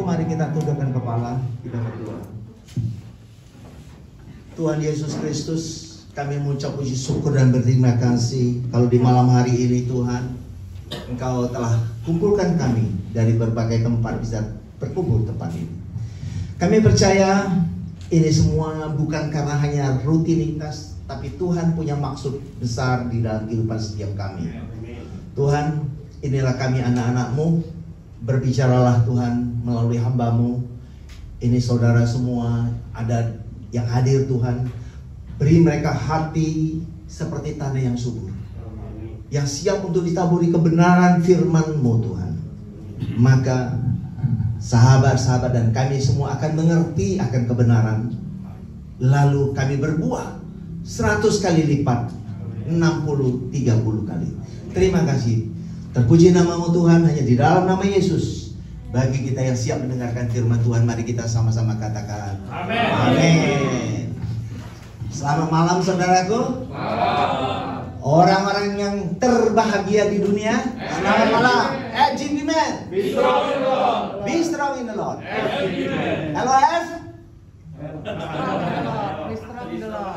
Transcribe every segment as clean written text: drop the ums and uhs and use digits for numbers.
mari kita tundukkan kepala, kita berdoa. Tuhan Yesus Kristus, kami mengucap puji syukur dan berterima kasih kalau di malam hari ini Tuhan, Engkau telah kumpulkan kami dari berbagai tempat bisa berkumpul tempat ini. Kami percaya ini semua bukan karena hanya rutinitas, tapi Tuhan punya maksud besar di dalam kehidupan setiap kami. Tuhan, inilah kami anak-anak-Mu, berbicaralah Tuhan melalui hamba-Mu. Ini saudara semua ada yang hadir Tuhan, beri mereka hati seperti tanah yang subur, yang siap untuk ditaburi kebenaran firman-Mu Tuhan. Maka sahabat-sahabat dan kami semua akan mengerti akan kebenaran, lalu kami berbuah 100 kali lipat, 60, 30 kali. Terima kasih. Terpuji nama-Mu Tuhan, hanya di dalam nama Yesus. Bagi kita yang siap mendengarkan firman Tuhan, mari kita sama-sama katakan amin. Amin. Selamat malam saudaraku. Orang-orang yang terbahagia di dunia, selamat malam. Jimmy Man, be strong in the Lord. Be strong in the Lord. Hello F. Be strong in the Lord.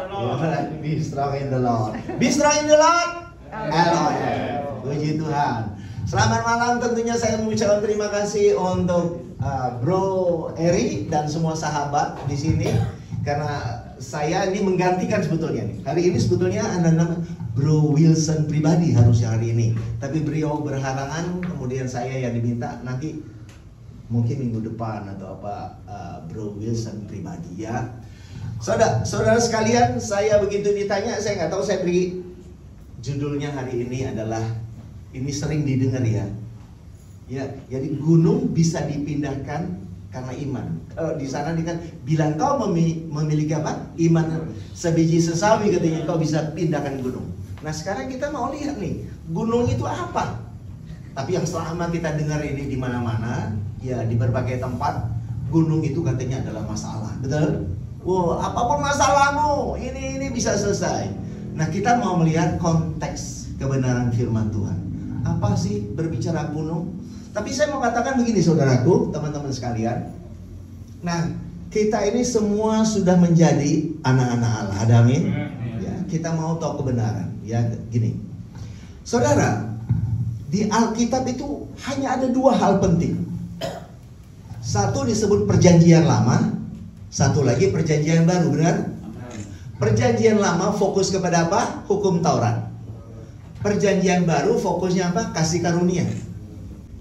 Be strong in the Lord. Be strong in the Lord. Hello F. Puji Tuhan. Selamat malam, tentunya saya mengucapkan terima kasih untuk Bro Eri dan semua sahabat di sini, karena saya ini menggantikan sebetulnya nih. Hari ini sebetulnya ada nama Bro Wilson pribadi harusnya hari ini, tapi beliau berhalangan, kemudian saya yang diminta nanti mungkin minggu depan atau apa, Bro Wilson pribadi ya. Saudara sekalian, saya begitu ditanya, saya nggak tahu, saya beri judulnya hari ini adalah, ini sering didengar ya. Ya, jadi gunung bisa dipindahkan karena iman. Kalau di sana kan bilang kau memiliki apa? Iman sebiji sesawi, katanya kau bisa pindahkan gunung. Nah, sekarang kita mau lihat nih, gunung itu apa? Tapi yang selama kita dengar ini di mana-mana, ya di berbagai tempat, gunung itu katanya adalah masalah. Betul? Wow, apapun masalahmu, ini bisa selesai. Nah, kita mau melihat konteks kebenaran firman Tuhan. Apa sih berbicara gunung? Tapi saya mau katakan begini saudaraku, teman-teman sekalian. Nah, kita ini semua sudah menjadi anak-anak Allah. Ada amin? Ya, kita mau tahu kebenaran. Ya, gini. Saudara, di Alkitab itu hanya ada dua hal penting. Satu disebut perjanjian lama, satu lagi perjanjian baru, benar? Perjanjian lama fokus kepada apa? Hukum Taurat. Perjanjian baru fokusnya apa? Kasih karunia.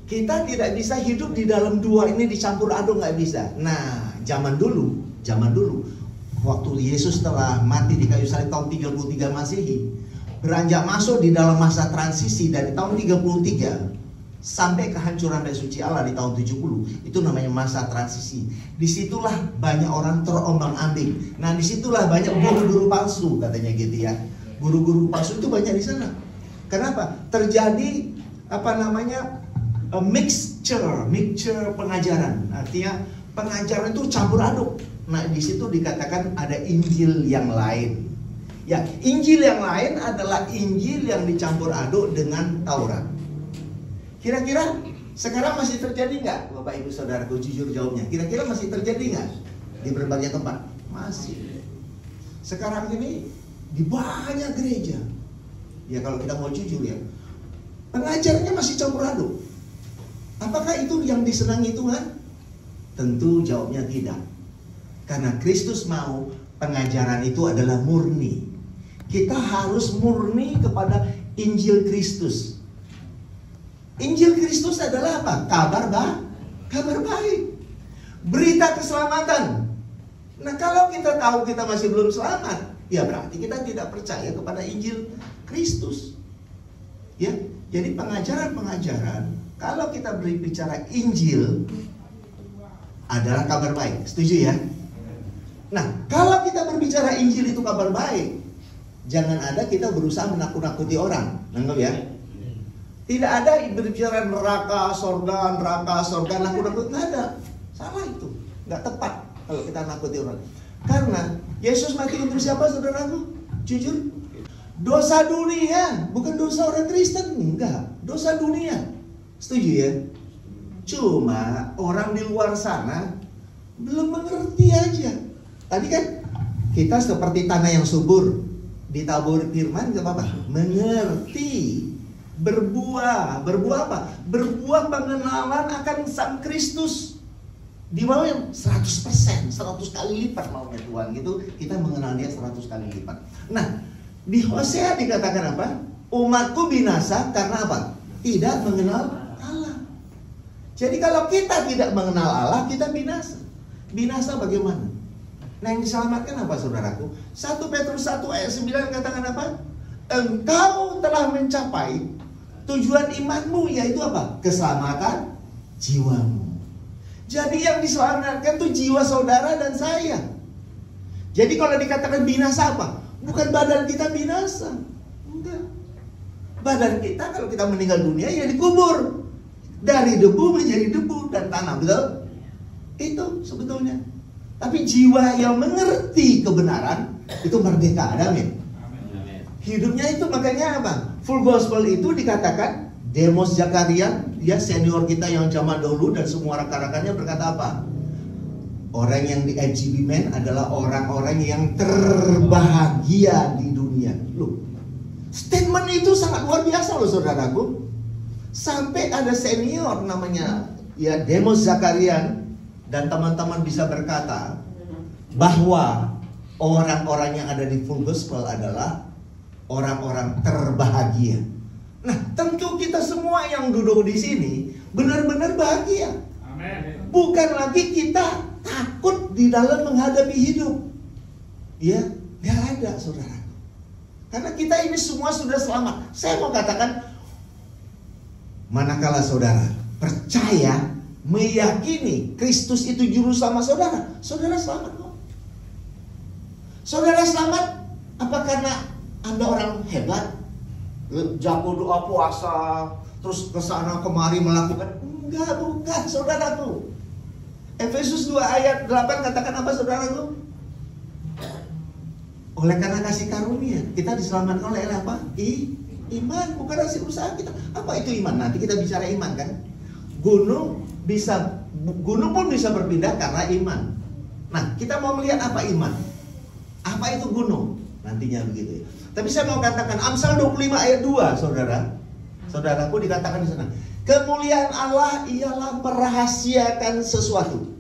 Kita tidak bisa hidup di dalam dua ini dicampur aduk, nggak bisa. Nah, zaman dulu, waktu Yesus telah mati di kayu salib tahun 33 Masehi, beranjak masuk di dalam masa transisi dari tahun 33 sampai kehancuran dari suci Allah di tahun 70, itu namanya masa transisi. Disitulah banyak orang terombang-ambing. Nah, disitulah banyak guru-guru palsu, katanya gitu ya. Guru-guru palsu itu banyak di sana. Kenapa? Terjadi mixture pengajaran. Artinya pengajaran itu campur aduk. Nah, di situ dikatakan ada Injil yang lain. Ya, Injil yang lain adalah Injil yang dicampur aduk dengan Taurat. Kira-kira sekarang masih terjadi nggak, Bapak Ibu Saudaraku, jujur jawabnya? Kira-kira masih terjadi nggak di berbagai tempat? Masih. Sekarang ini di banyak gereja, ya kalau kita mau jujur ya, pengajarnya masih campur aduk. Apakah itu yang disenangi Tuhan? Tentu jawabnya tidak. Karena Kristus mau pengajaran itu adalah murni. Kita harus murni kepada Injil Kristus. Injil Kristus adalah apa? Kabar baik. Berita keselamatan. Nah, kalau kita tahu kita masih belum selamat, ya berarti kita tidak percaya kepada Injil Kristus. Ya, jadi pengajaran-pengajaran, kalau kita berbicara Injil adalah kabar baik. Setuju ya? Nah, kalau kita berbicara Injil itu kabar baik, jangan ada kita berusaha menakut-nakuti orang. Nangkep ya? Tidak ada berbicara neraka, sorga, nakut-nakut, nggak ada. Salah itu, nggak tepat kalau kita nakuti orang. Karena Yesus mati untuk siapa, saudaraku? Jujur, dosa dunia, bukan dosa orang Kristen, enggak, dosa dunia. Setuju ya? Cuma orang di luar sana belum mengerti aja. Tadi kan kita seperti tanah yang subur, ditaburi firman gak apa-apa, mengerti, berbuah apa? Berbuah pengenalan akan Sang Kristus. Di mana yang 100%, 100 kali lipat maunya Tuhan gitu, kita mengenal dia 100 kali lipat. Nah, di Hosea dikatakan apa? Umatku binasa karena apa? Tidak mengenal Allah. Jadi kalau kita tidak mengenal Allah, kita binasa. Binasa bagaimana? Nah, yang diselamatkan apa, saudaraku? 1 Petrus 1 ayat 9 katakan apa? Engkau telah mencapai tujuan imanmu, yaitu apa? Keselamatan jiwamu. Jadi yang diselamatkan itu jiwa saudara dan saya. Jadi kalau dikatakan binasa apa? Bukan badan kita binasa. Enggak. Badan kita kalau kita meninggal dunia ya dikubur. Dari debu menjadi debu dan tanah, betul? Itu sebetulnya. Tapi jiwa yang mengerti kebenaran itu merdeka, amin. Hidupnya itu makanya apa? Full gospel itu dikatakan Demos Zakaria, dia senior kita yang zaman dulu, dan semua rekan-rekannya berkata apa? Orang yang di IGB Men adalah orang-orang yang terbahagia di dunia. Loh, statement itu sangat luar biasa loh saudaraku. Sampai ada senior namanya ya Demos Zakaria, dan teman-teman bisa berkata bahwa orang-orang yang ada di full gospel adalah orang-orang terbahagia. Nah, tentu kita semua yang duduk di sini benar-benar bahagia. Amen. Bukan lagi kita takut di dalam menghadapi hidup. Ya, nggak ada, saudara. Karena kita ini semua sudah selamat. Saya mau katakan, manakala saudara percaya, meyakini Kristus itu juru selamat saudara, saudara selamat kok. Saudara selamat apa karena Anda orang hebat? Jago doa puasa, terus kesana kemari melakukan. Enggak, bukan saudaraku. Efesus 2 ayat 8 katakan apa saudaraku? Oleh karena kasih karunia kita diselamatkan oleh apa? Iman, bukan hasil usaha kita. Apa itu iman? Nanti kita bicara iman kan. Gunung pun bisa berpindah karena iman. Nah, kita mau melihat apa iman? Apa itu gunung? Nantinya begitu ya. Tapi saya mau katakan Amsal 25 ayat 2, saudara. Saudaraku dikatakan di sana, kemuliaan Allah ialah merahasiakan sesuatu.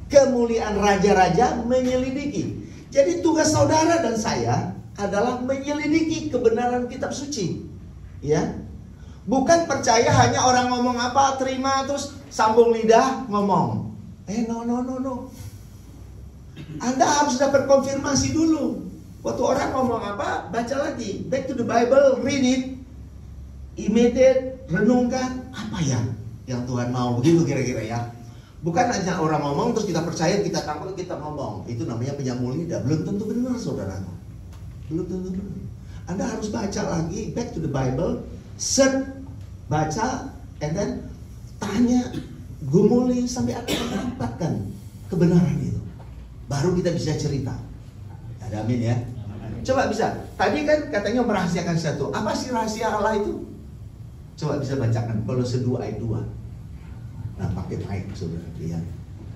Kemuliaan raja-raja menyelidiki. Jadi tugas saudara dan saya adalah menyelidiki kebenaran kitab suci. Ya. Bukan percaya hanya orang ngomong apa, terima terus sambung lidah ngomong. No. Anda harus dapat konfirmasi dulu. Waktu orang ngomong apa, baca lagi. Back to the Bible, read it. Imitate, renungkan. Apa ya yang Tuhan mau? Begitu kira-kira ya. Bukan hanya orang ngomong terus kita percaya, kita takut, kita ngomong. Itu namanya penyamun lidah. Belum tentu benar, saudara. Belum tentu benar. Anda harus baca lagi, back to the Bible. Search, baca, and then tanya, gumuli sampai Anda mendapatkan kebenaran itu. Baru kita bisa cerita. Ada amin ya. Coba bisa. Tadi kan katanya merahasiakan satu. Apa sih rahasia Allah itu? Coba bisa bacakan Kolose 2 ayat 2. Nah, pakai mic saudara. Lihat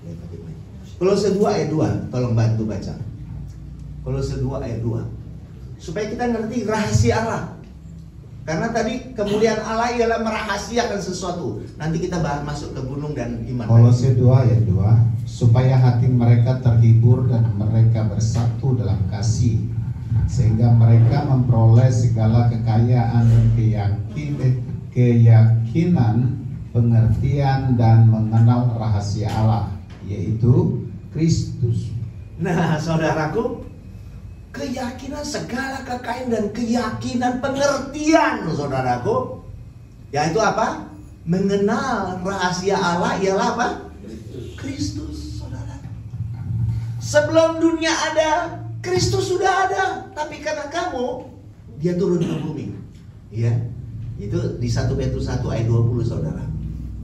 pakai mic. Kolose 2 ayat 2. Tolong bantu baca. Kolose 2 ayat 2. Supaya kita ngerti rahasia Allah. Karena tadi kemuliaan Allah ialah merahasiakan sesuatu. Nanti kita bahas masuk ke gunung dan iman. Kolose 2 ayat 2, supaya hati mereka terhibur dan mereka bersatu dalam kasih, sehingga mereka memperoleh segala kekayaan dan keyakinan, pengertian dan mengenal rahasia Allah, yaitu Kristus. Nah, saudaraku, keyakinan, segala kekayaan dan keyakinan, pengertian, saudaraku, yaitu apa? Mengenal rahasia Allah ialah apa? Kristus, saudara. Sebelum dunia ada, Kristus sudah ada. Tapi karena kamu, dia turun ke bumi. Ya, itu di 1 Petrus 1 ayat 20, saudara.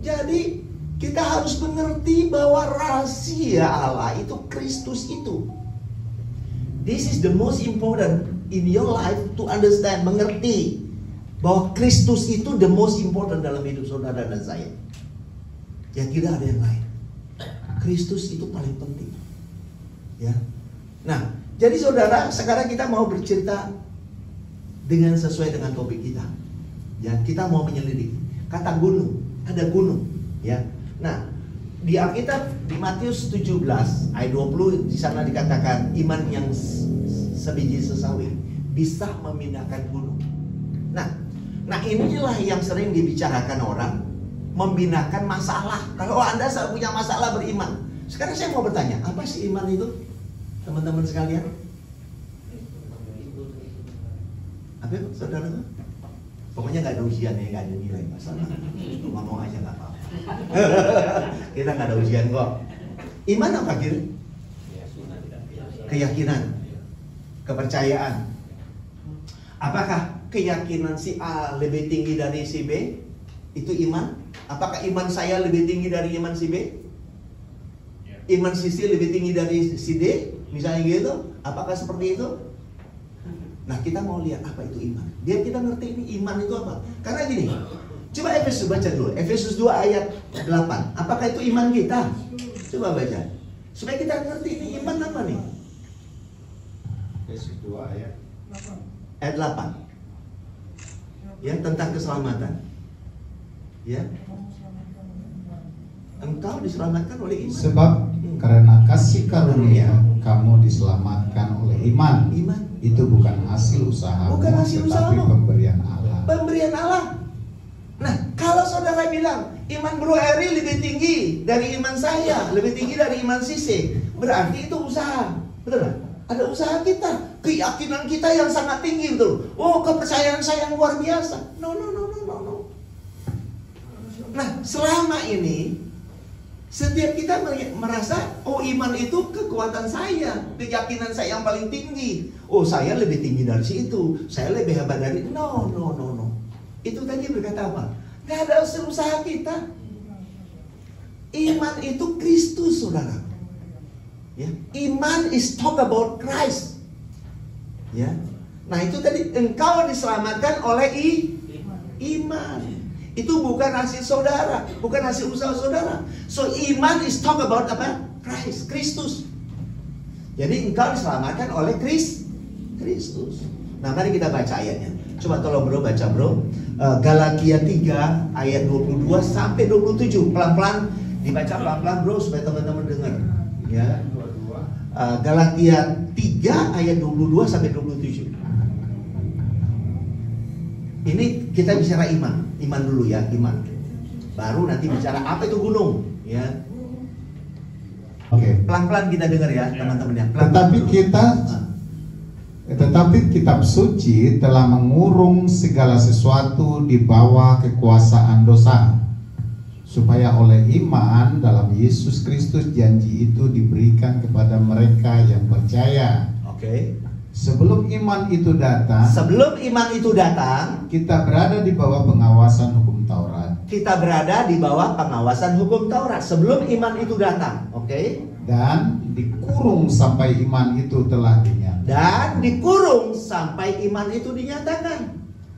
Jadi kita harus mengerti bahwa rahasia Allah itu Kristus itu. This is the most important in your life to understand, mengerti bahwa Kristus itu the most important dalam hidup saudara dan saya. Ya tidak ada yang lain. Kristus itu paling penting. Ya. Nah, jadi saudara, sekarang kita mau bercerita dengan sesuai dengan topik kita. Ya, kita mau menyelidiki. Kata gunung, ada gunung, ya. Nah, di Alkitab di Matius 17 ayat 20 di sana dikatakan iman yang sebiji sesawi bisa memindahkan gunung. Nah inilah yang sering dibicarakan orang, memindahkan masalah. Kalau Anda punya masalah beriman. Sekarang saya mau bertanya, apa sih iman itu? Teman-teman sekalian. Apa itu, saudara? Pokoknya nggak ada ujian ya, nggak ada nilai masalah. Ngomong aja nggak apa-apa. Kita nggak ada ujian kok. Iman apa kira? Keyakinan, kepercayaan. Apakah keyakinan si A lebih tinggi dari si B? Itu iman? Apakah iman saya lebih tinggi dari iman si B? Iman si C lebih tinggi dari si D? Misalnya gitu? Apakah seperti itu? Nah, kita mau lihat apa itu iman. Biar kita ngerti ini iman itu apa. Karena gini, coba Efesus baca dulu. Efesus 2 ayat 8. Apakah itu iman kita? Coba baca. Supaya kita ngerti ini iman apa nih? Efesus 2 ayat 8. Ya, tentang keselamatan. Ya. Engkau diselamatkan oleh iman. Sebab karena kasih karunia kamu diselamatkan oleh iman. Iman. Itu bukan hasil usaha, Bukan hasil tetapi usahamu. pemberian Allah. Pemberian Allah. Nah, kalau saudara bilang iman Bro Eri lebih tinggi dari iman saya, lebih tinggi dari iman Sisi, berarti itu usaha. Betul nggak? Ada usaha kita, keyakinan kita yang sangat tinggi, betul. Oh, kepercayaan saya yang luar biasa. No. Nah, selama ini setiap kita merasa, oh iman itu kekuatan saya, keyakinan saya yang paling tinggi. Oh, saya lebih tinggi dari situ, saya lebih hebat dari. No. Itu tadi berkata apa? Gak ada usaha kita. Iman itu Kristus, saudara. Ya, iman is talk about Christ. Ya, nah itu tadi engkau diselamatkan oleh iman. Itu bukan hasil saudara, bukan hasil usaha saudara. So iman is talk about apa? Christ, Kristus. Jadi engkau diselamatkan oleh Kristus. Nah, mari kita baca ayatnya. Coba tolong bro, baca bro. Galatia 3 ayat 22 sampai 27. Pelan-pelan dibaca pelan-pelan bro supaya teman-teman dengar. Ya. Galatia 3 ayat 22 sampai 27. Ini kita bicara iman dulu ya, iman. Baru nanti bicara apa itu gunung, ya. Oke. Pelan-pelan kita dengar ya, teman-teman ya. Tetapi kitab suci telah mengurung segala sesuatu di bawah kekuasaan dosa, supaya oleh iman dalam Yesus Kristus janji itu diberikan kepada mereka yang percaya. Oke. Sebelum iman itu datang, kita berada di bawah pengawasan hukum Taurat. Sebelum iman itu datang, oke? Dan dikurung sampai iman itu telah dinyatakan.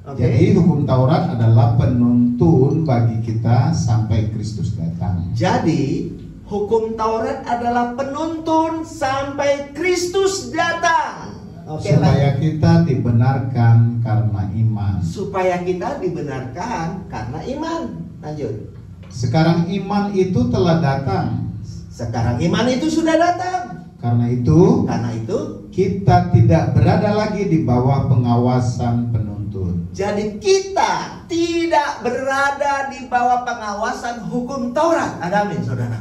Oke. Jadi hukum Taurat adalah penuntun bagi kita sampai Kristus datang. Jadi hukum Taurat adalah penuntun sampai Kristus datang. Oke, supaya kita dibenarkan karena iman. Lanjut. Sekarang iman itu telah datang. Sekarang iman itu sudah datang. Karena itu kita tidak berada lagi di bawah pengawasan penuntun. Jadi kita tidak berada di bawah pengawasan hukum Taurat. Amin, saudara.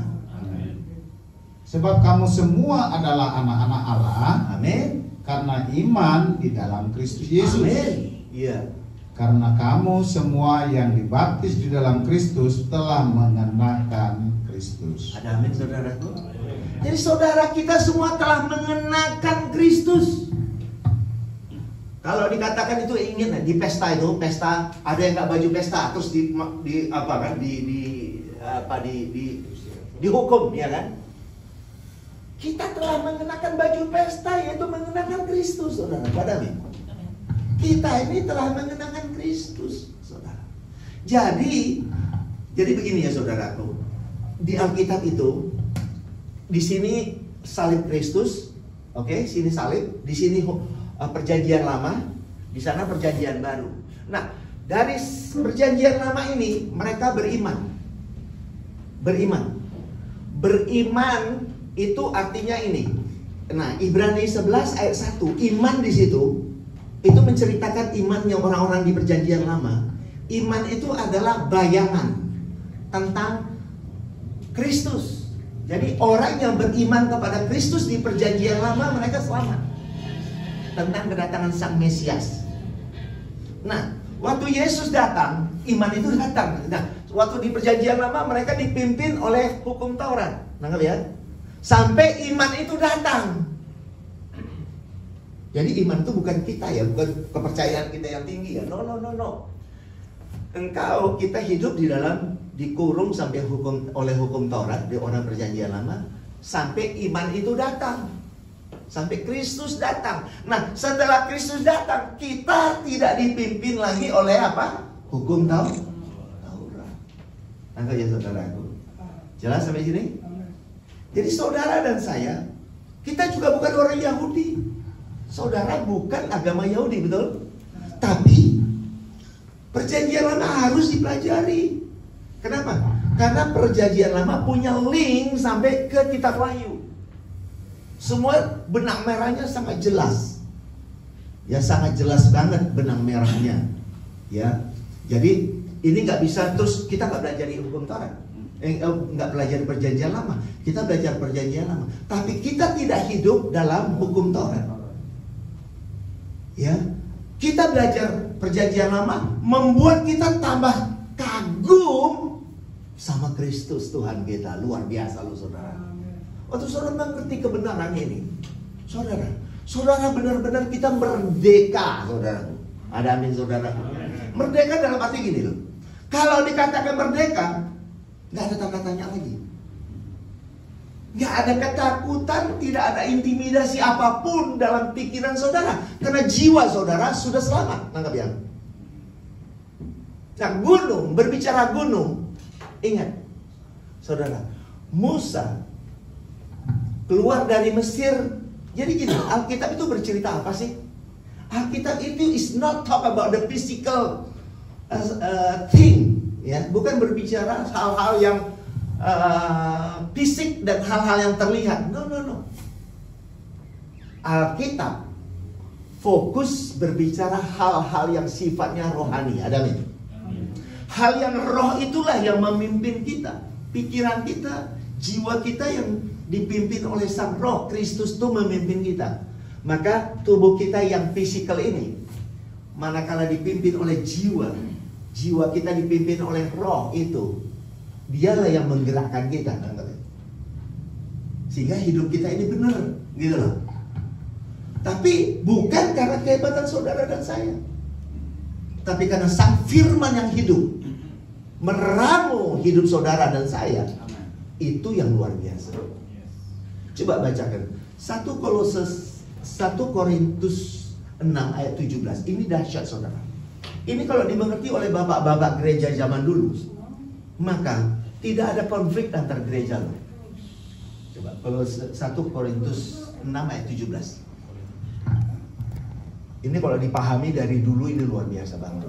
Sebab kamu semua adalah anak-anak Allah. Amin. Karena iman di dalam Kristus Yesus. Amin. Iya. Karena kamu semua yang dibaptis di dalam Kristus telah mengenakan Kristus. Ada amin, saudaraku. Jadi saudara kita semua telah mengenakan Kristus. Kalau dikatakan itu ingin di pesta ada yang nggak baju pesta terus dihukum, ya kan? Kita telah mengenakan baju pesta, yaitu mengenakan Kristus, saudara. Padahal kita ini telah mengenakan Kristus, saudara. Jadi begini ya, saudaraku. di Alkitab itu, di sini salib Kristus, oke, sini salib, di sini perjanjian lama, di sana perjanjian baru. Nah, dari perjanjian lama ini mereka beriman. Beriman itu artinya ini. Nah, Ibrani 11 ayat 1, iman di situ itu menceritakan imannya orang-orang di perjanjian lama. Iman itu adalah bayangan tentang Kristus. Jadi orang yang beriman kepada Kristus di perjanjian lama, mereka selamat tentang kedatangan Sang Mesias. Nah, waktu Yesus datang, iman itu datang. Nah, waktu di perjanjian lama mereka dipimpin oleh hukum Taurat. Nangkep ya? Sampai iman itu datang. Jadi iman itu bukan kita ya, bukan kepercayaan kita yang tinggi ya. No. Engkau, kita hidup di dalam, dikurung sampai oleh hukum Taurat di orang perjanjian lama, sampai iman itu datang, sampai Kristus datang. Nah, setelah Kristus datang, kita tidak dipimpin lagi oleh apa? Hukum Taurat. Angkat ya saudaraku. Jelas sampai sini? Jadi saudara dan saya, kita juga bukan orang Yahudi. Saudara bukan agama Yahudi, betul? Tapi perjanjian lama harus dipelajari. Kenapa? Karena perjanjian lama punya link sampai ke kitab Wahyu. Semua benang merahnya sangat jelas. Ya, sangat jelas banget benang merahnya. Ya. Jadi ini nggak bisa terus kita nggak belajar di hukum Taurat. Nggak belajar perjanjian lama. Kita belajar perjanjian lama. Tapi kita tidak hidup dalam hukum Taurat. Ya. Kita belajar perjanjian lama membuat kita tambah kagum sama Kristus Tuhan kita. Luar biasa loh saudara. Waktu saudara mengerti kebenaran ini, saudara benar-benar kita merdeka, saudara. Ada amin saudara. Merdeka dalam arti gini loh. Kalau dikatakan merdeka, nggak ada tanda tanya lagi. Nggak ada ketakutan, tidak ada intimidasi apapun dalam pikiran saudara. Karena jiwa saudara sudah selamat. Nangkap ya? Nah, gunung, berbicara gunung. Ingat, saudara, Musa keluar dari Mesir. Jadi gini, Alkitab itu bercerita apa sih? Alkitab itu is not talk about the physical thing. Ya, bukan berbicara hal-hal yang fisik dan hal-hal yang terlihat. No. Alkitab fokus berbicara hal-hal yang sifatnya rohani. Ada amin? Hal yang roh itulah yang memimpin kita. Pikiran kita, jiwa kita yang dipimpin oleh Sang Roh. Kristus itu memimpin kita. Maka tubuh kita yang fisikal ini, manakala dipimpin oleh jiwa, jiwa kita dipimpin oleh roh itu, dialah yang menggerakkan kita, sehingga hidup kita ini benar, gitu loh. Tapi bukan karena kehebatan saudara dan saya, tapi karena Sang Firman yang hidup meramu hidup saudara dan saya. Itu yang luar biasa. Coba bacakan 1 Korintus 6 ayat 17. Ini dahsyat saudara. Ini kalau dimengerti oleh bapak-bapak gereja zaman dulu, maka tidak ada konflik antar gereja loh. Coba kalau 1 Korintus 6 ayat 17. Ini kalau dipahami dari dulu ini luar biasa banget.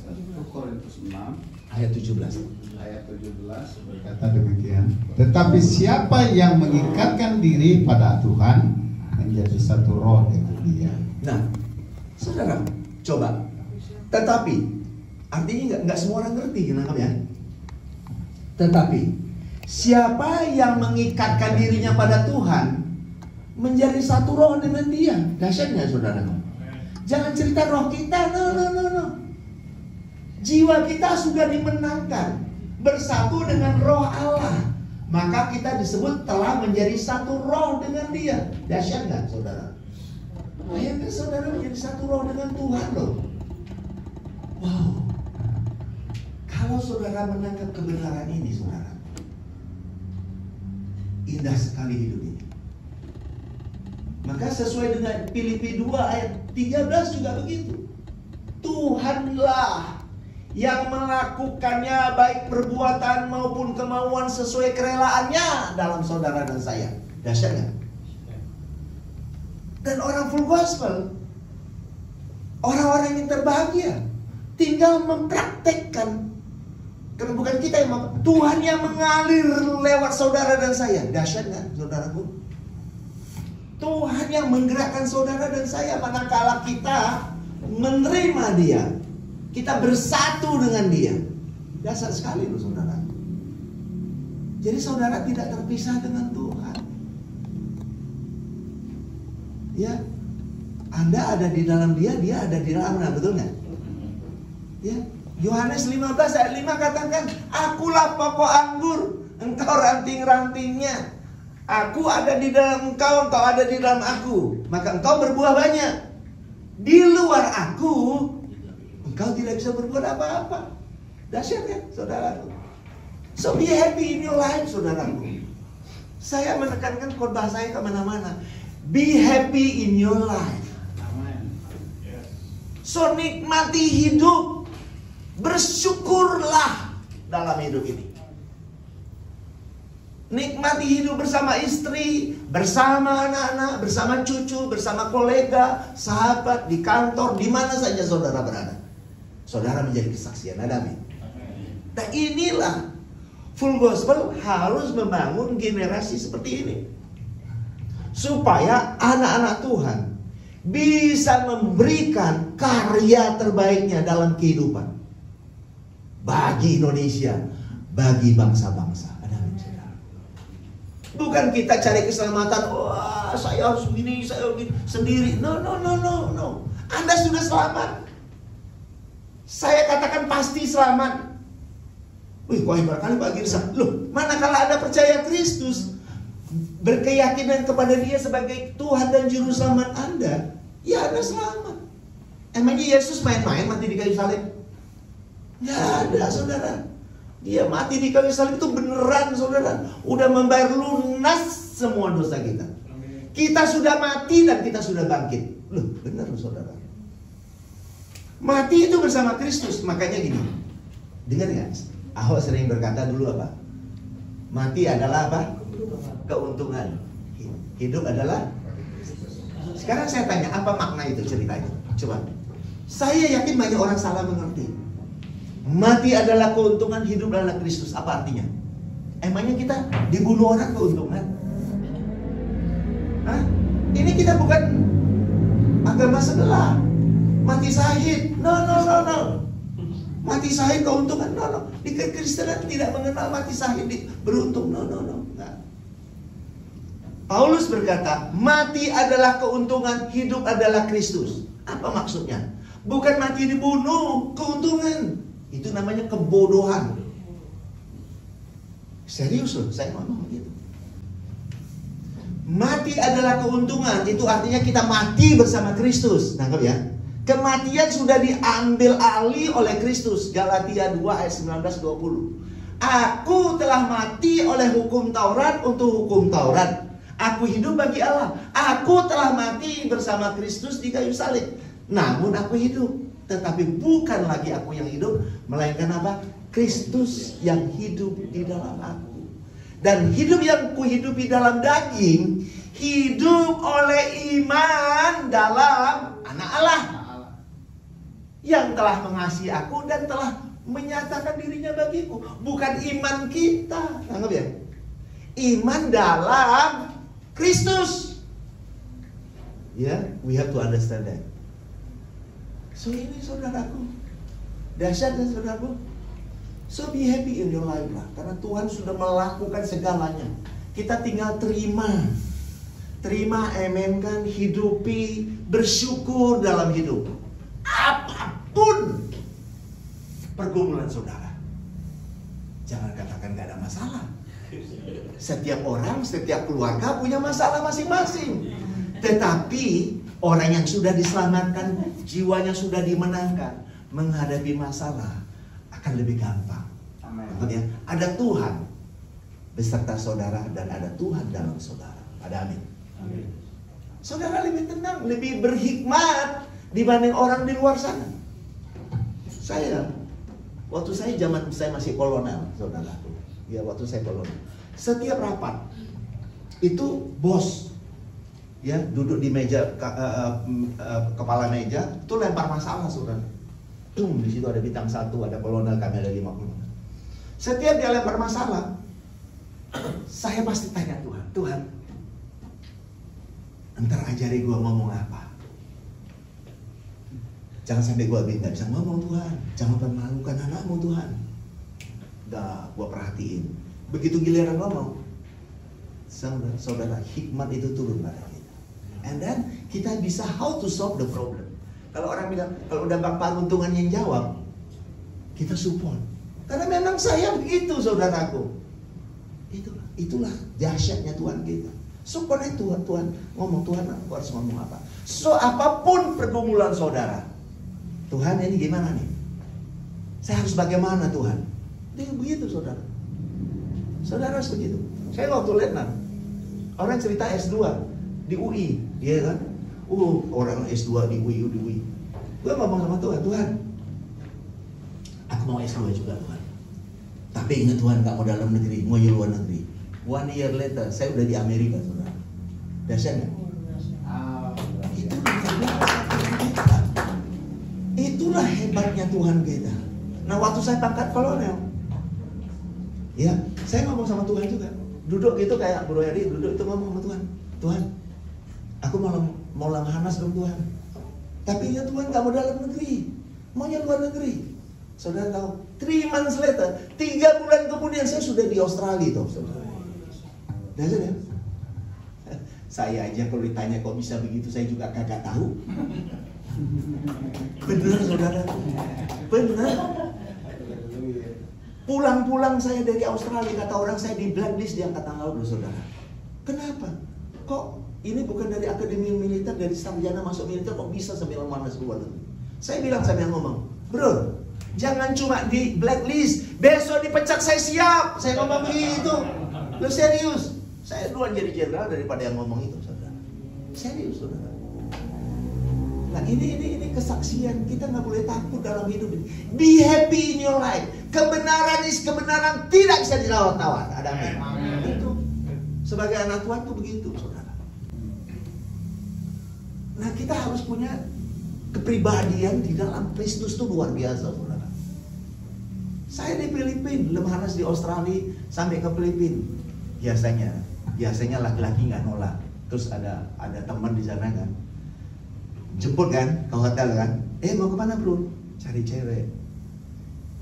1 Korintus 6 ayat 17. ayat 17 berkata demikian. Tetapi siapa yang mengikatkan diri pada Tuhan menjadi satu roh dengan Dia. Nah, saudara, coba. Tetapi artinya nggak semua orang ngerti, kenapa ya? Tetapi siapa yang mengikatkan dirinya pada Tuhan menjadi satu roh dengan Dia. Dahsyat nggak saudara? Jangan cerita roh kita, no. Jiwa kita sudah dimenangkan, bersatu dengan roh Allah. Maka kita disebut telah menjadi satu roh dengan Dia. Dahsyat nggak saudara? Bayangkan saudara menjadi satu roh dengan Tuhan loh. Wow. Kalau saudara menangkap kebenaran ini saudara, indah sekali hidup ini. Maka sesuai dengan Filipi 2 ayat 13 juga begitu. Tuhanlah yang melakukannya baik perbuatan maupun kemauan sesuai kerelaannya dalam saudara dan saya. Dahsyat nggak? Dan orang full gospel, orang-orang yang terbahagia, tinggal mempraktekkan. Karena bukan kita yang Tuhan yang mengalir lewat saudara dan saya. Dahsyat nggak, saudaraku? Tuhan yang menggerakkan saudara dan saya manakala kita menerima Dia, kita bersatu dengan Dia. Dasar sekali loh saudara. Jadi saudara tidak terpisah dengan Tuhan. Ya, Anda ada di dalam Dia, Dia ada di dalam Anda, betul nggak? Ya, Yohanes 15 ayat 5 katakan, akulah pokok anggur, engkau ranting-rantingnya. Aku ada di dalam engkau, engkau ada di dalam aku, maka engkau berbuah banyak. Di luar aku, engkau tidak bisa berbuat apa-apa. Dahsyat ya, saudaraku. So be happy in your life, saudaraku. Saya menekankan khotbah saya kemana-mana. Be happy in your life. So nikmati hidup. Bersyukurlah dalam hidup ini. Nikmati hidup bersama istri, bersama anak-anak, bersama cucu, bersama kolega, sahabat, di kantor, di mana saja saudara berada. Saudara menjadi kesaksian. Amin. Nah inilah full gospel harus membangun generasi seperti ini. Supaya anak-anak Tuhan bisa memberikan karya terbaiknya dalam kehidupan. Bagi Indonesia, bagi bangsa-bangsa. Bukan kita cari keselamatan. Wah, saya harus begini, saya harus sendiri. No. Anda sudah selamat. Saya katakan pasti selamat. Wih, kok hebat kali Pak Girsa. Loh, manakala Anda percaya Kristus, berkeyakinan kepada Dia sebagai Tuhan dan Juru Selamat Anda, ya Anda selamat. Emangnya Yesus main-main mati di kayu salib? Nggak ada, saudara. Dia mati di kayu salib itu beneran, saudara. Udah membayar lunas semua dosa kita. Kita sudah mati dan kita sudah bangkit. Loh, benar saudara. Mati itu bersama Kristus. Makanya gini, dengar nggak? Ahok sering berkata dulu apa? Mati adalah apa? Keuntungan. Hidup adalah. Sekarang saya tanya, apa makna itu ceritanya? Coba. Saya yakin banyak orang salah mengerti. Mati adalah keuntungan, hidup adalah Kristus. Apa artinya? Emangnya kita dibunuh orang keuntungan? Hah? Ini kita bukan agama sebelah. Mati syahid. No. Mati syahid keuntungan. No. Di Kristenan tidak mengenal mati syahid beruntung. No. Nggak. Paulus berkata, mati adalah keuntungan, hidup adalah Kristus. Apa maksudnya? Bukan mati dibunuh, keuntungan. Itu namanya kebodohan. Serius loh, saya ngomong gitu. Mati adalah keuntungan. Itu artinya kita mati bersama Kristus. Nangkep ya? Kematian sudah diambil alih oleh Kristus. Galatia 2 ayat 19-20. Aku telah mati oleh hukum Taurat untuk hukum Taurat. Aku hidup bagi Allah. Aku telah mati bersama Kristus di kayu salib. Namun aku hidup. Tetapi bukan lagi aku yang hidup, melainkan apa? Kristus yang hidup di dalam aku. Dan hidup yang kuhidupi dalam daging, hidup oleh iman dalam Anak Allah yang telah mengasihi aku dan telah menyatakan dirinya bagiku. Bukan iman kita, anggap ya? Iman dalam Kristus. Ya, we have to understand that. So ini saudaraku, dahsyat dan saudaraku. So be happy in your life lah, karena Tuhan sudah melakukan segalanya. Kita tinggal terima, amen kan, hidupi, bersyukur dalam hidup. Apapun pergumulan saudara, jangan katakan gak ada masalah. Setiap orang, setiap keluarga punya masalah masing-masing. Tetapi orang yang sudah diselamatkan, jiwanya sudah dimenangkan, menghadapi masalah akan lebih gampang. Maksudnya, ada Tuhan beserta saudara dan ada Tuhan dalam saudara. Ada amin. Saudara lebih tenang, lebih berhikmat dibanding orang di luar sana. Saya Waktu zaman saya masih kolonel, saudaraku. Ya, waktu saya kolonel. Setiap rapat itu bos ya duduk di meja kepala meja itu lempar masalah, saudara. Di situ ada bintang 1, ada kolonel, kami ada 5 kolonel. Setiap dia lempar masalah, saya pasti tanya Tuhan, entar ajari gua ngomong apa. Jangan sampai gua nggak bisa ngomong, Tuhan. Jangan permalukan anakmu, Tuhan. Dah gua perhatiin. Begitu giliran ngomong, saudara, hikmat itu turun pada kita. And then kita bisa how to solve the problem. Kalau orang bilang, kalau udah Bang Paruntungan yang jawab, kita support. Karena memang saya begitu, saudaraku. Itulah dahsyatnya Tuhan kita. Support itu Tuhan ngomong, Tuhan aku harus ngomong apa. So apapun pergumulan saudara, Tuhan ini gimana nih? Saya harus bagaimana Tuhan? Dia begitu, saudara. Saudara harus begitu. Saya waktu letnan, orang cerita S2 di UI, iya kan? Orang S2 di UI. Gue ngomong sama Tuhan, aku mau S2 juga, Tuhan. Tapi ingat Tuhan, gak mau dalam negeri, mau di luar negeri. 1 year later, saya udah di Amerika, saudara. Dahsyat. Itulah hebatnya Tuhan kita. Nah, waktu saya pangkat kolonel, ya, saya ngomong sama Tuhan juga. Duduk gitu kayak Bro Eri, duduk itu ngomong sama Tuhan. Tuhan, aku mau Lamhanas dong Tuhan. Tapi ya Tuhan gak mau dalam negeri, maunya luar negeri. Saudara tahu, 3 months later, 3 bulan kemudian saya sudah di Australia tuh, saudara. Dahsyat ya? Saya aja kalau ditanya kok bisa begitu, saya juga kagak tahu. Benar, saudara. Benar. Pulang-pulang saya dari Australia, kata orang saya di blacklist di Angkatan Laut, saudara. Kenapa? Kok ini bukan dari akademi militer, dari sarjana masuk militer, kok bisa sampai Lamhanas keluar negeri? Saya bilang sama yang ngomong, bro, jangan cuma di blacklist, besok dipecat saya siap. Saya ngomong begitu. Lu serius? Saya duluan jadi jenderal daripada yang ngomong itu, saudara. Serius, saudara. Nah ini kesaksian, kita nggak boleh takut dalam hidup ini. Be happy in your life. Kebenaran tidak bisa ditawar-tawar. Ada amin. Itu sebagai anak Tuhan tuh begitu, saudara. Nah kita harus punya kepribadian di dalam Kristus tuh luar biasa, saudara. Saya di Filipina, Lamhanas di Australia sampai ke Filipina. Biasanya laki-laki nggak nolak. Terus ada teman di sana kan, jemput kan ke hotel kan, mau kemana bro? Cari cewek.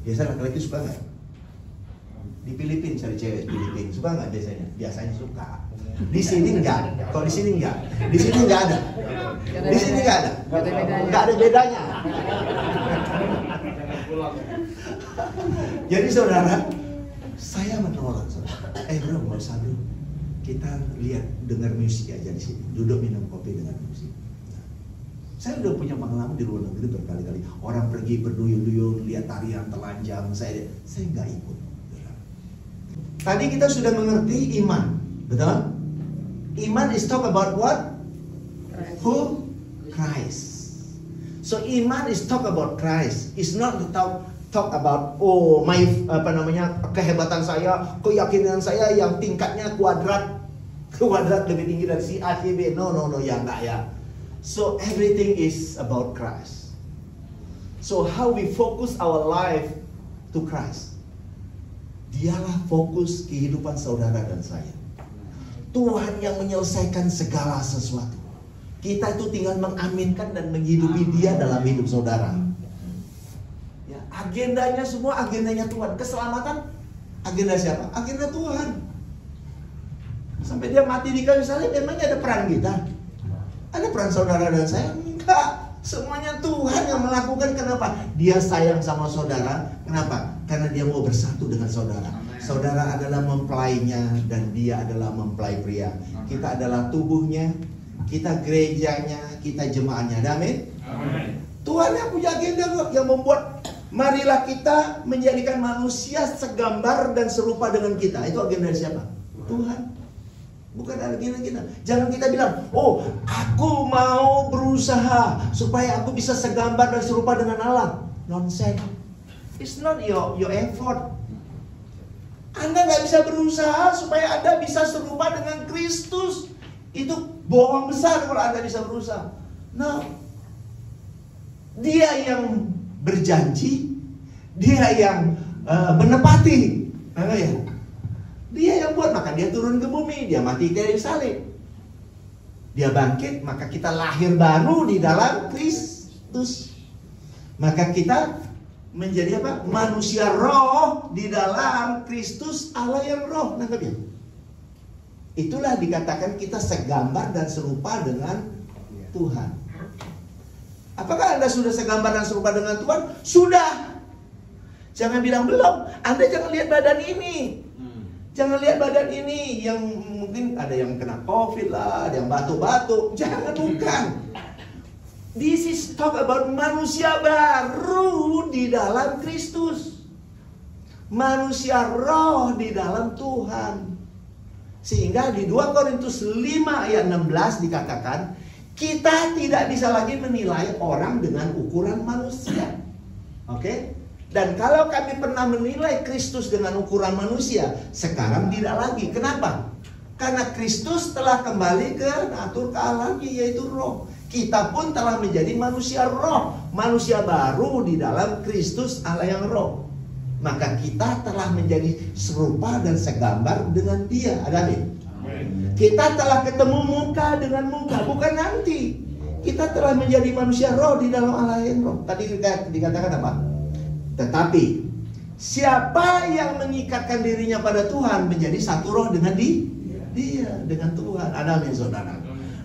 Biasa laki-laki suka nggak? Di Filipina cari cewek di Filipina suka nggak biasanya? Biasanya suka. Di sini enggak. Kalau di sini enggak. Di sini enggak ada. Di sini enggak ada. Enggak ada bedanya. Jadi saudara, saya menolak, saudara. Bro, nggak usah bro. Kita lihat, dengar musik aja di sini. Duduk minum kopi dengan musik. Saya udah punya pengalaman di luar negeri berkali-kali. Orang pergi berduyun-duyun, lihat tarian telanjang. Saya nggak ikut. Tadi kita sudah mengerti iman, betul? Iman is talk about what? Who? Christ. So iman is talk about Christ. It's not to talk about kehebatan saya, keyakinan saya yang tingkatnya kuadrat lebih tinggi dari si A, si B. No, ya enggak ya. So everything is about Christ. So how we focus our life to Christ. Dialah fokus kehidupan saudara dan saya. Tuhan yang menyelesaikan segala sesuatu. Kita itu tinggal mengaminkan dan menghidupi Dia dalam hidup saudara. Ya, agendanya semua agendanya Tuhan. Keselamatan agenda siapa? Agenda Tuhan. Sampai Dia mati di kayu salib, memangnya ada peran kita? Ada peran saudara dan saya? Enggak. Semuanya Tuhan yang melakukan. Kenapa? Dia sayang sama saudara. Kenapa? Karena Dia mau bersatu dengan saudara. Saudara adalah mempelainya dan Dia adalah mempelai pria. Kita adalah tubuhnya, kita gerejanya, kita jemaahnya. Amin. Tuhan yang punya agenda kok, yang membuat marilah kita menjadikan manusia segambar dan serupa dengan kita. Itu agenda siapa? Tuhan. Bukan agenda kita. Jangan kita bilang, oh aku mau berusaha supaya aku bisa segambar dan serupa dengan Allah. Nonsense. It's not your effort. Anda nggak bisa berusaha supaya Anda bisa serupa dengan Kristus. Itu bohong besar kalau Anda bisa berusaha. No. Dia yang berjanji, dia yang menepati. Ya. Dia yang buat, maka dia turun ke bumi, dia mati kayu salib. Dia bangkit, maka kita lahir baru di dalam Kristus. Maka kita menjadi apa? Manusia roh di dalam Kristus Allah yang roh. Nangkep ya? Itulah dikatakan kita segambar dan serupa dengan Tuhan. Apakah Anda sudah segambar dan serupa dengan Tuhan? Sudah. Jangan bilang belum. Anda jangan lihat badan ini. Jangan lihat badan ini yang mungkin ada yang kena COVID lah, ada yang batuk-batuk. Jangan, bukan. This is talk about manusia baru di dalam Kristus. Manusia roh di dalam Tuhan. Sehingga di 2 Korintus 5 ayat 16 dikatakan, kita tidak bisa lagi menilai orang dengan ukuran manusia. Oke? Dan kalau kami pernah menilai Kristus dengan ukuran manusia, sekarang tidak lagi. Kenapa? Karena Kristus telah kembali ke natur kealahannya, yaitu roh. Kita pun telah menjadi manusia roh, manusia baru di dalam Kristus Allah yang roh. Maka kita telah menjadi serupa dan segambar dengan Dia. Ada nih? Kita telah ketemu muka dengan muka, bukan nanti. Kita telah menjadi manusia roh di dalam Allah yang roh. Tadi dikatakan apa? Tetapi siapa yang mengikatkan dirinya pada Tuhan menjadi satu roh dengan dia, dengan Tuhan. Ada nih saudara.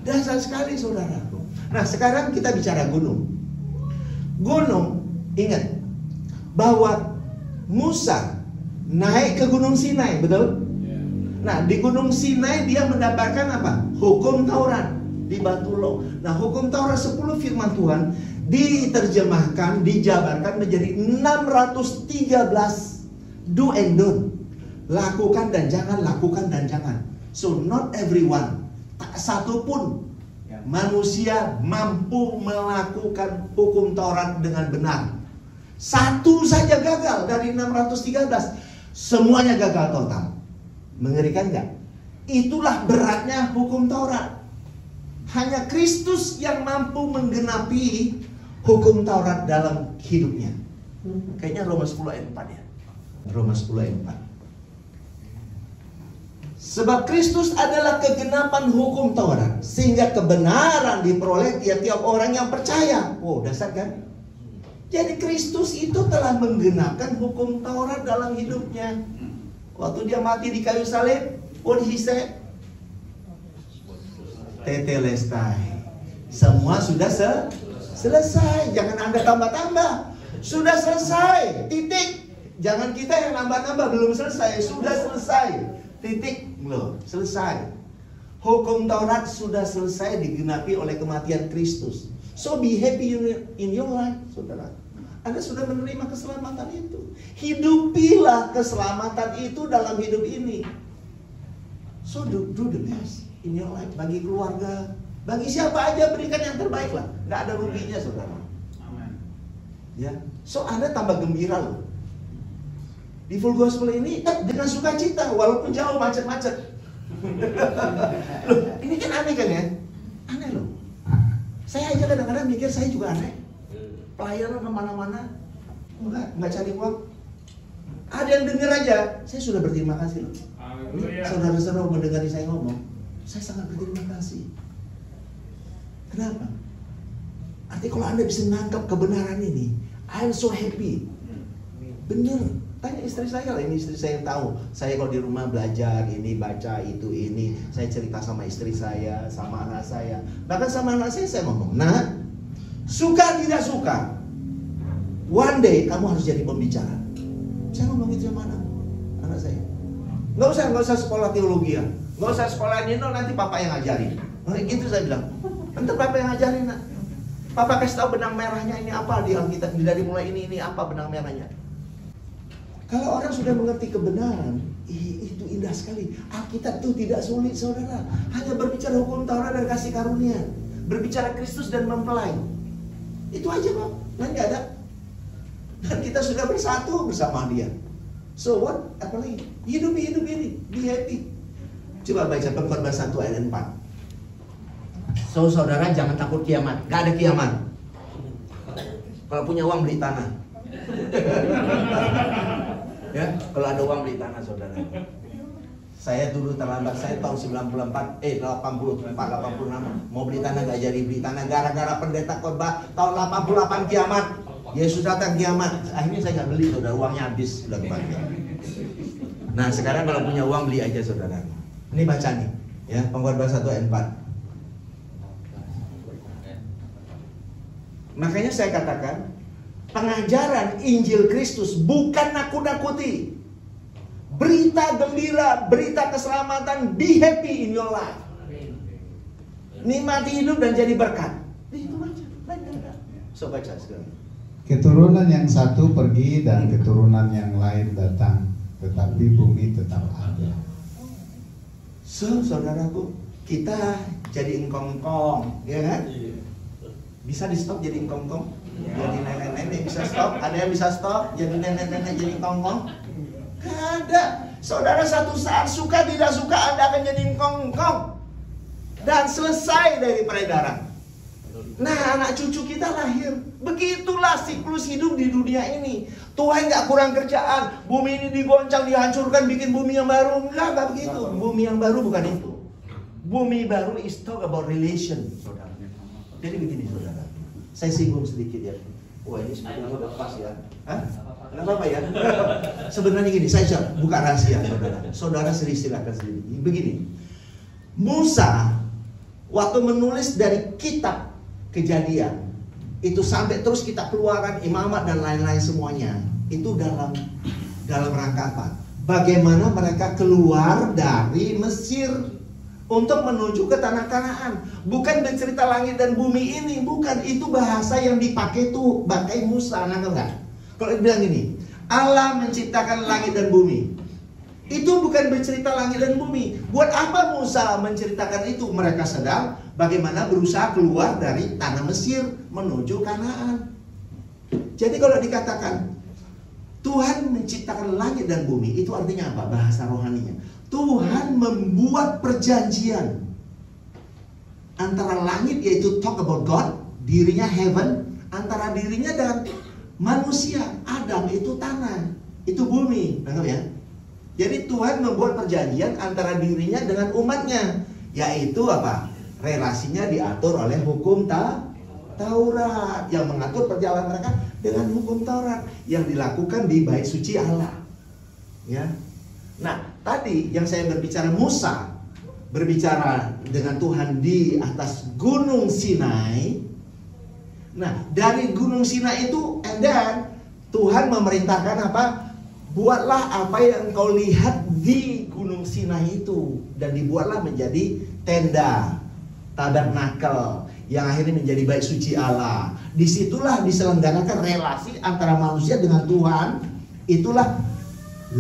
Dasar sekali saudara. Nah sekarang kita bicara gunung. Gunung, ingat bahwa Musa naik ke Gunung Sinai, betul? Nah di Gunung Sinai dia mendapatkan apa? Hukum Taurat di batu loh. Nah hukum Taurat 10 firman Tuhan diterjemahkan, dijabarkan menjadi 613 do and don't. Lakukan dan jangan, lakukan dan jangan. So not everyone, tak satu pun manusia mampu melakukan hukum Taurat dengan benar. Satu saja gagal dari 613. Semuanya gagal total. Mengerikan gak? Itulah beratnya hukum Taurat. Hanya Kristus yang mampu menggenapi hukum Taurat dalam hidupnya. Kayaknya Roma 10 ayat 4 ya. Roma 10 ayat 4. Sebab Kristus adalah kegenapan hukum Taurat, sehingga kebenaran diperoleh tiap-tiap orang yang percaya. Wow, dasar kan? Jadi Kristus itu telah menggenapkan hukum Taurat dalam hidupnya. Waktu dia mati di kayu salib, what he said? Tetelestai. Semua sudah selesai. Jangan Anda tambah-tambah. Sudah selesai. Titik. Jangan kita yang nambah-nambah, belum selesai. Sudah selesai. Titik, loh, selesai. Hukum Taurat sudah selesai digenapi oleh kematian Kristus. So be happy in your life, saudara. Anda sudah menerima keselamatan itu. Hidupilah keselamatan itu dalam hidup ini. So do the best in your life. Bagi keluarga, bagi siapa aja berikan yang terbaik lah. Nggak ada ruginya, saudara. Amen. Ya, so Anda tambah gembira loh. Di full gospel ini dengan sukacita walaupun jauh macet-macet. Loh, ini kan aneh kan ya? Aneh loh. Saya aja kadang-kadang mikir saya juga aneh. Pelayanan kemana-mana nggak cari uang. Ada yang denger aja, saya sudah berterima kasih loh. Saudara-saudara mendengari saya ngomong, saya sangat berterima kasih. Kenapa? Artinya kalau Anda bisa menangkap kebenaran ini, I'm so happy. Bener. Tanya istri saya lah, ini istri saya yang tahu. Saya kalau di rumah belajar, ini baca, itu, ini. Saya cerita sama istri saya, sama anak saya. Bahkan sama anak saya ngomong, nah, suka tidak suka, one day kamu harus jadi pembicara. Saya ngomong gitu sama anak saya. Nggak usah sekolah teologi ya. Nggak usah sekolah ini, nanti papa yang ngajarin. Gitu saya bilang, nanti papa yang ngajarin nak. Papa kasih tahu benang merahnya ini apa di Alkitab. Dari mulai ini apa benang merahnya. Kalau orang sudah mengerti kebenaran, itu indah sekali. Alkitab itu tidak sulit, saudara. Hanya berbicara hukum Taurat dan kasih karunia. Berbicara Kristus dan mempelai. Itu aja kok. Lain nggak ada. Dan kita sudah bersatu bersama dia. So what? Apa lagi? Hidup ini, be happy. Coba baca Pengkhotbah 1 ayat 4. So saudara jangan takut kiamat. Gak ada kiamat. Kalau punya uang beli tanah. Ya, kalau ada uang beli tanah saudara. Saya dulu terlambat, saya tahun 86 mau beli tanah gak jadi beli tanah gara-gara pendeta khotbah tahun 88 kiamat. Yesus datang kiamat. Akhirnya saya gak beli saudara, uangnya habis sudah kebakar. Nah sekarang kalau punya uang beli aja saudara. Ini baca nih, ya Pengkhotbah 1 ayat 4. Makanya saya katakan pengajaran Injil Kristus bukan nakut-nakuti. Berita gembira, berita keselamatan, be happy in your life. Nikmati hidup dan jadi berkat. Itu baca, baca. So baca sekarang. Keturunan yang satu pergi dan keturunan yang lain datang, tetapi bumi tetap ada. So saudaraku, kita jadi engkong-engkong, ya kan? Bisa di stop jadi engkong-engkong? Jadi nenek-nenek bisa stop? Ada yang bisa stop? Jadi nenek-nenek jadi engkong-engkong? Gak ada. Saudara satu saat suka tidak suka Anda akan jadi engkong-engkong dan selesai dari peredaran. Nah anak cucu kita lahir. Begitulah siklus hidup di dunia ini. Tuhan gak kurang kerjaan. Bumi ini digoncang, dihancurkan, bikin bumi yang baru. Enggak begitu. Bumi yang baru bukan itu. Bumi baru is talk about relation, saudara. Jadi begini saudara, saya singgung sedikit ya. Wah ini sebenarnya udah pas ya. Hah? Kenapa ya? Sebenarnya gini, saya buka rahasia saudara. Saudara silakan sendiri. Begini, Musa waktu menulis dari kitab Kejadian itu sampai terus kitab Keluaran, Imamat dan lain-lain semuanya itu dalam rangka apa? Bagaimana mereka keluar dari Mesir untuk menuju ke tanah Kanaan. Bukan bercerita langit dan bumi ini, bukan. Itu bahasa yang dipakai tuh pakai Musa, nangkep nggak? Kalau bilang gini, Allah menciptakan langit dan bumi, itu bukan bercerita langit dan bumi. Buat apa Musa menceritakan itu? Mereka sedang bagaimana berusaha keluar dari tanah Mesir menuju Kanaan. Jadi kalau dikatakan Tuhan menciptakan langit dan bumi, itu artinya apa? Bahasa rohaninya, Tuhan membuat perjanjian antara langit, yaitu talk about God, dirinya heaven, antara dirinya dan manusia. Adam itu tanah, itu bumi, ya. Jadi Tuhan membuat perjanjian antara dirinya dengan umatnya, yaitu apa? Relasinya diatur oleh hukum Taurat, yang mengatur perjalanan mereka dengan hukum Taurat yang dilakukan di bait suci Allah. Ya. Nah, tadi yang saya berbicara, Musa berbicara dengan Tuhan di atas Gunung Sinai. Nah, dari Gunung Sinai itu, and then Tuhan memerintahkan apa? Buatlah apa yang engkau lihat di Gunung Sinai itu, dan dibuatlah menjadi tenda, tabernakel, yang akhirnya menjadi bait suci Allah. Disitulah diselenggarakan relasi antara manusia dengan Tuhan. Itulah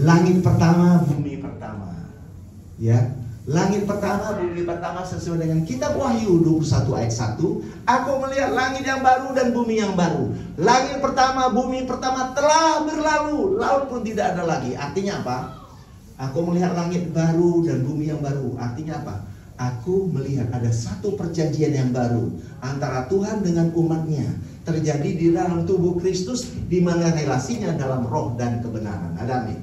langit pertama, bumi pertama. Ya, langit pertama, bumi pertama sesuai dengan kitab Wahyu 21 ayat 1. Aku melihat langit yang baru dan bumi yang baru. Langit pertama, bumi pertama telah berlalu, laut pun tidak ada lagi. Artinya apa? Aku melihat langit baru dan bumi yang baru. Artinya apa? Aku melihat ada satu perjanjian yang baru antara Tuhan dengan umatnya, terjadi di dalam tubuh Kristus, di mana relasinya dalam roh dan kebenaran. Ada amin.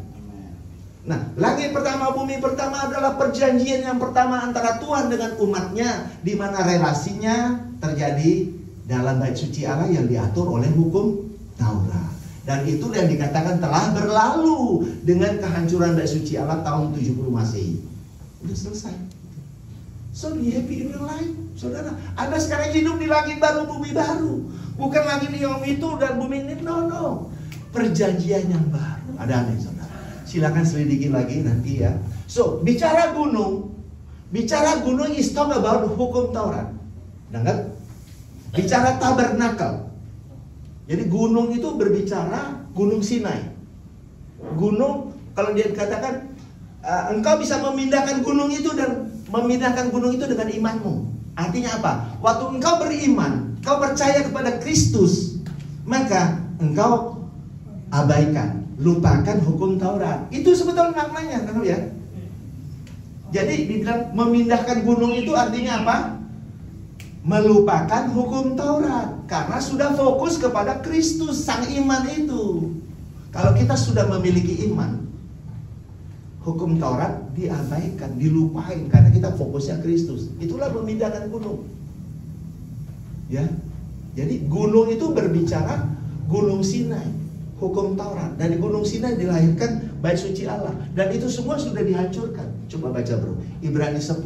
Nah, langit pertama, bumi pertama adalah perjanjian yang pertama antara Tuhan dengan umatnya, di mana relasinya terjadi dalam bait suci Allah yang diatur oleh hukum Taurat. Dan itu yang dikatakan telah berlalu dengan kehancuran bait suci Allah tahun 70 Masehi. Udah selesai. So be happy in your life, saudara. Anda sekarang hidup di langit baru, bumi baru. Bukan lagi di yang itu dan bumi ini, no. Perjanjian yang baru. Ada amin, saudara. Silakan selidiki lagi nanti ya. So, bicara gunung is talk about hukum Taurat. Dengar? Bicara tabernakel. Jadi gunung itu berbicara Gunung Sinai. Gunung, kalau dia katakan engkau bisa memindahkan gunung itu dan memindahkan gunung itu dengan imanmu. Artinya apa? Waktu engkau beriman, engkau percaya kepada Kristus, maka engkau abaikan, lupakan hukum Taurat. Itu sebetulnya maknanya, kan ya? Jadi dibilang memindahkan gunung itu artinya apa? Melupakan hukum Taurat, karena sudah fokus kepada Kristus, sang iman itu. Kalau kita sudah memiliki iman, hukum Taurat diabaikan, dilupain, karena kita fokusnya Kristus. Itulah memindahkan gunung. Ya, jadi gunung itu berbicara Gunung Sinai, hukum Taurat. Dari Gunung Sinai dilahirkan Bait Suci Allah, dan itu semua sudah dihancurkan. Coba baca bro, Ibrani 10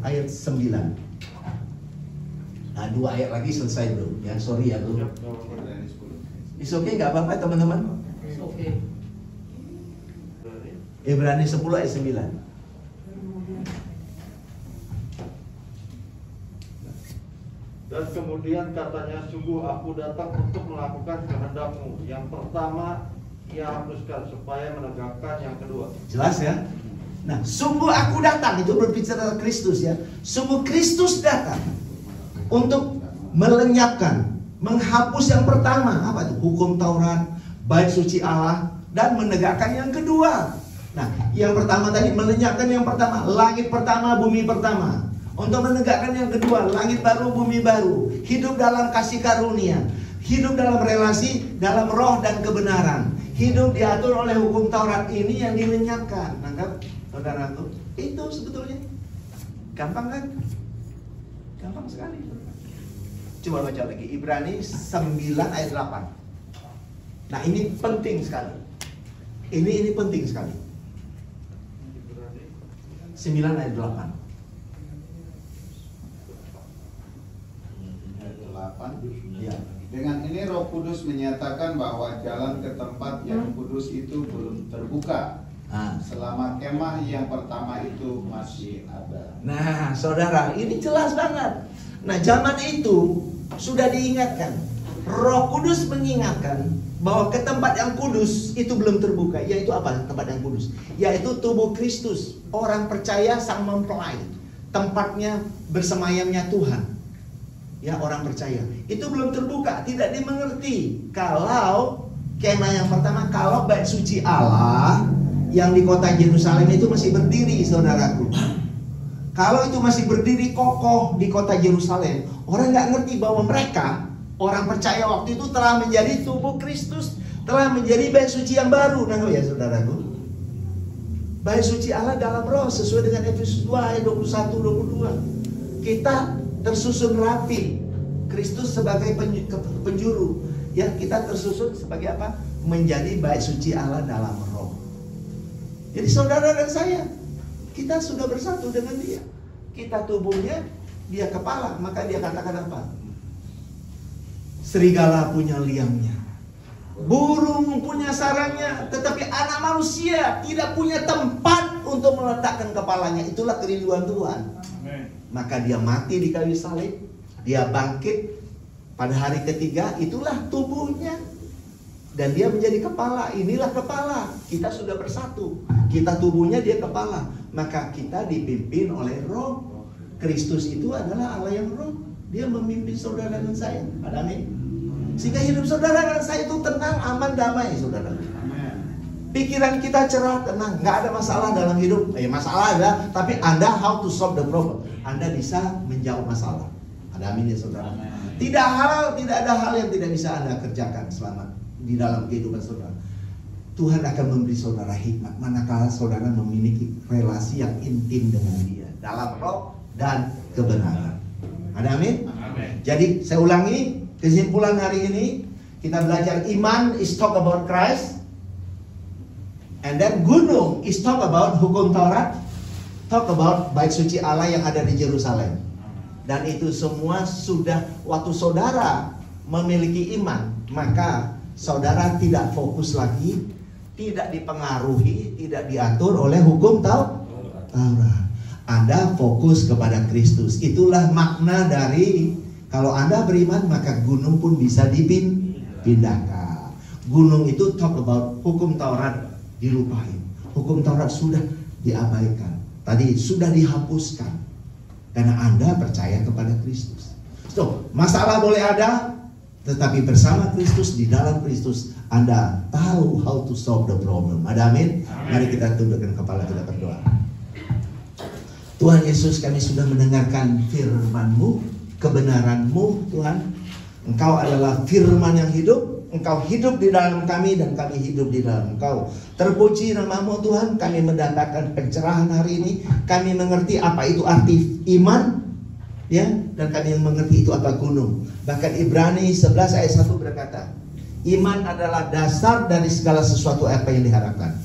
ayat 9. Nah, 2 ayat lagi selesai bro. Ya sorry ya bro. It's okay, nggak apa-apa teman-teman. It's okay. Ibrani 10 ayat 9. Dan kemudian katanya, sungguh aku datang untuk melakukan kehendakmu. Yang pertama ia hapuskan supaya menegakkan yang kedua. Jelas ya? Nah, sungguh aku datang, itu berbicara Kristus ya. Sungguh Kristus datang untuk melenyapkan, menghapus yang pertama, apa itu? Hukum Taurat, Bait Suci Allah, dan menegakkan yang kedua. Nah, yang pertama tadi melenyapkan yang pertama, langit pertama, bumi pertama. Untuk menegakkan yang kedua, langit baru, bumi baru. Hidup dalam kasih karunia, hidup dalam relasi, dalam roh dan kebenaran. Hidup diatur oleh hukum Taurat ini yang dilenyapkan. Nangkap, saudaraku? Itu sebetulnya gampang kan? Gampang sekali. Coba baca lagi, Ibrani 9 ayat 8. Nah ini penting sekali. Ini penting sekali. 9 ayat 8. Ya. Dengan ini Roh Kudus menyatakan bahwa jalan ke tempat yang kudus itu belum terbuka selama kemah yang pertama itu masih ada. Nah, saudara, ini jelas banget. Nah, zaman itu sudah diingatkan. Roh Kudus mengingatkan bahwa ke tempat yang kudus itu belum terbuka. Yaitu apa tempat yang kudus? Yaitu tubuh Kristus. Orang percaya sang mempelai. Tempatnya bersemayamnya Tuhan. Ya, orang percaya itu belum terbuka, tidak dimengerti. Kalau kemah yang pertama, kalau bait suci Allah yang di kota Yerusalem itu masih berdiri, saudaraku. Kalau itu masih berdiri kokoh di kota Yerusalem, orang nggak ngerti bahwa mereka, orang percaya waktu itu telah menjadi tubuh Kristus, telah menjadi bait suci yang baru. Nah ya saudaraku, bait suci Allah dalam roh sesuai dengan Efesus 2 ayat 21-22. Kita tersusun rapi, Kristus sebagai penjuru, ya kita tersusun sebagai apa? Menjadi bait suci Allah dalam roh. Jadi saudara dan saya, kita sudah bersatu dengan Dia. Kita tubuhnya, Dia kepala. Maka Dia katakan apa? Serigala punya liangnya, burung punya sarangnya, tetapi anak manusia tidak punya tempat untuk meletakkan kepalanya. Itulah kerinduan Tuhan. Maka Dia mati di kayu salib, Dia bangkit pada hari ketiga, itulah tubuhnya. Dan Dia menjadi kepala. Inilah kepala. Kita sudah bersatu. Kita tubuhnya, Dia kepala. Maka kita dipimpin oleh roh. Kristus itu adalah Allah yang roh. Dia memimpin saudara dan saya. Amin. Sehingga hidup saudara dan saya itu tenang, aman, damai, saudara. Pikiran kita cerah, tenang, nggak ada masalah dalam hidup. Masalah ada, tapi Anda how to solve the problem. Anda bisa menjawab masalah. Ada amin ya saudara. Tidak ada hal yang tidak bisa Anda kerjakan selama di dalam kehidupan saudara. Tuhan akan memberi saudara hikmat manakala saudara memiliki relasi yang intim dengan Dia dalam roh dan kebenaran. Ada amin? Amin. Jadi saya ulangi kesimpulan hari ini, kita belajar iman is talk about Christ. And then gunung is talk about hukum Taurat, talk about bait suci Allah yang ada di Yerusalem. Dan itu semua sudah waktu saudara memiliki iman, maka saudara tidak fokus lagi, tidak dipengaruhi, tidak diatur oleh hukum Taurat. Anda fokus kepada Kristus. Itulah makna dari kalau Anda beriman, maka gunung pun bisa dipindahkan. Gunung itu talk about hukum Taurat dilupain. Hukum Taurat sudah diabaikan. Tadi sudah dihapuskan. Karena Anda percaya kepada Kristus. So, masalah boleh ada, Tetapi bersama Kristus, di dalam Kristus, Anda tahu how to solve the problem. Ada amin? Mari kita tundukkan kepala, kita berdoa. Tuhan Yesus, kami sudah mendengarkan firman-Mu, kebenaran-Mu, Tuhan. Engkau adalah firman yang hidup. Engkau hidup di dalam kami dan kami hidup di dalam Engkau. Terpuji nama-Mu Tuhan, kami mendapatkan pencerahan hari ini. Kami mengerti apa itu arti iman, ya, dan kami mengerti itu apa gunung. Bahkan Ibrani 11 ayat 1 berkata, iman adalah dasar dari segala sesuatu apa yang diharapkan.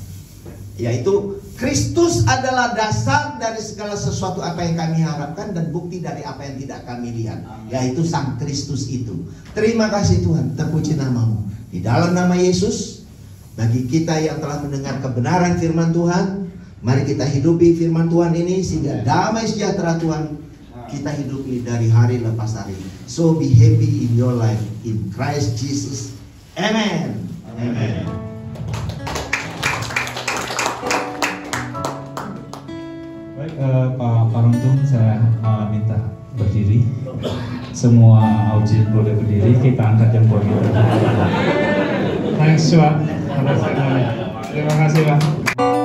Yaitu Kristus adalah dasar dari segala sesuatu apa yang kami harapkan dan bukti dari apa yang tidak kami lihat, yaitu Sang Kristus itu. Terima kasih Tuhan, terpuji nama-Mu. Di dalam nama Yesus, bagi kita yang telah mendengar kebenaran firman Tuhan, mari kita hidupi firman Tuhan ini sehingga damai sejahtera Tuhan kita hidupi dari hari lepas hari. So be happy in your life in Christ Jesus. Amen. Amen. Baik, Pak Paruntung, saya minta berdiri. Semua audiens boleh berdiri. Kita angkat jempol kita. Thanks, Pak. Terima kasih, Pak.